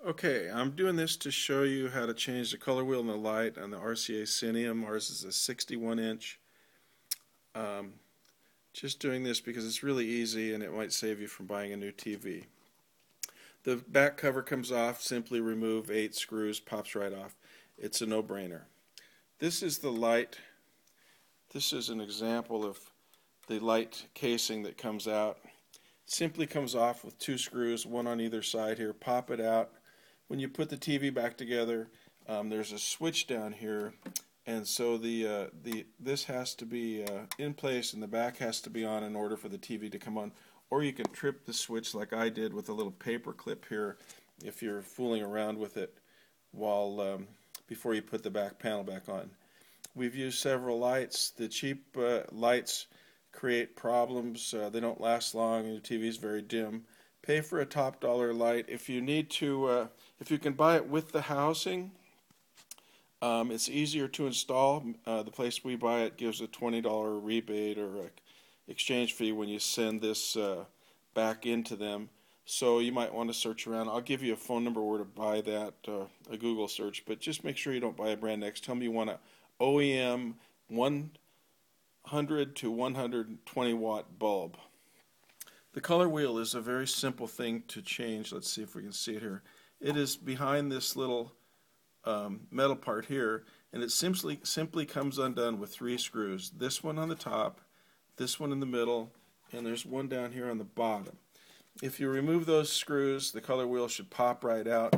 Okay, I'm doing this to show you how to change the color wheel and the light on the RCA SCENIUM. Ours is a 61 inch. Just doing this because it's really easy and it might save you from buying a new TV. The back cover comes off, simply remove 8 screws, pops right off. It's a no-brainer. This is the light. This is an example of the light casing that comes out. It simply comes off with 2 screws, one on either side here. Pop it out. When you put the TV back together, there's a switch down here, and so this has to be in place and the back has to be on in order for the TV to come on. Or you can trip the switch like I did with a little paper clip here if you're fooling around with it while before you put the back panel back on. We've used several lights. The cheap lights create problems. They don't last long and your TV is very dim. Pay for a top dollar light. If you need to, if you can buy it with the housing, it's easier to install. The place we buy it gives a $20 rebate or a exchange fee when you send this back into them. So you might want to search around. I'll give you a phone number where to buy that, a Google search, but just make sure you don't buy a brand X. Tell me you want an OEM 100 to 120 watt bulb. The color wheel is a very simple thing to change. Let's see if we can see it here. It is behind this little metal part here, and it simply comes undone with 3 screws. This one on the top, this one in the middle, and there's one down here on the bottom. If you remove those screws, the color wheel should pop right out.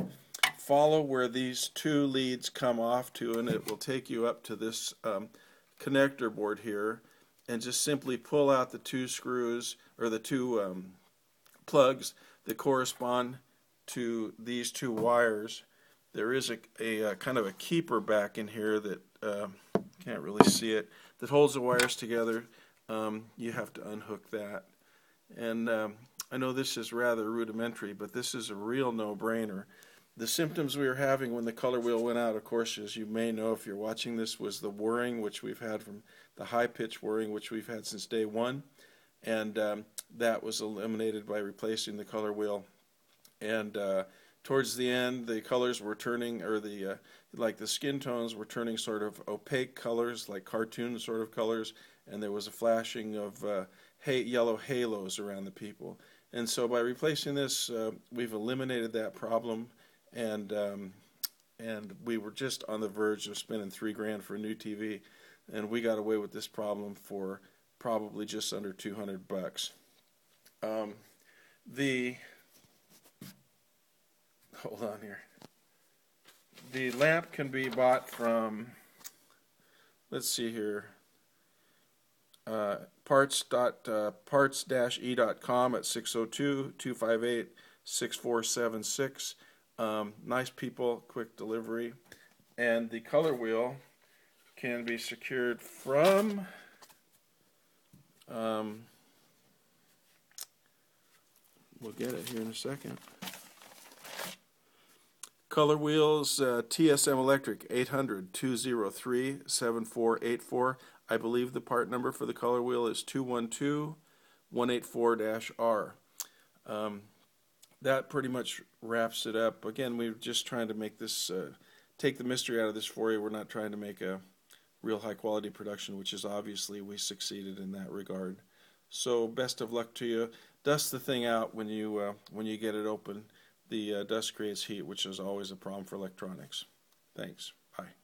Follow where these 2 leads come off to, and it will take you up to this connector board here, and just simply pull out the 2 screws or the 2 plugs that correspond to these 2 wires. There is a kind of a keeper back in here that can't really see it, that holds the wires together. You have to unhook that. And I know this is rather rudimentary, but this is a real no-brainer. The symptoms we were having when the color wheel went out, of course, as you may know if you're watching this, was the whirring, which we've had from the high-pitch whirring, which we've had since day one, and that was eliminated by replacing the color wheel. And towards the end, the colors were turning, or like the skin tones were turning sort of opaque colors, like cartoon sort of colors, and there was a flashing of yellow halos around the people. And so by replacing this, we've eliminated that problem. And we were just on the verge of spending $3 grand for a new TV, and we got away with this problem for probably just under $200. Hold on here. The lamp can be bought from, let's see here, parts-e.com at 602-258-6476. Nice people, quick delivery. And the color wheel can be secured from we'll get it here in a second. Color wheels, TSM Electric, 800-203-7484. I believe the part number for the color wheel is 212184-R. That pretty much wraps it up. Again, we're just trying to make this, take the mystery out of this for you. We're not trying to make a real high quality production, which is obviously we succeeded in that regard. So best of luck to you. Dust the thing out when you get it open. The dust creates heat, which is always a problem for electronics. Thanks. Bye.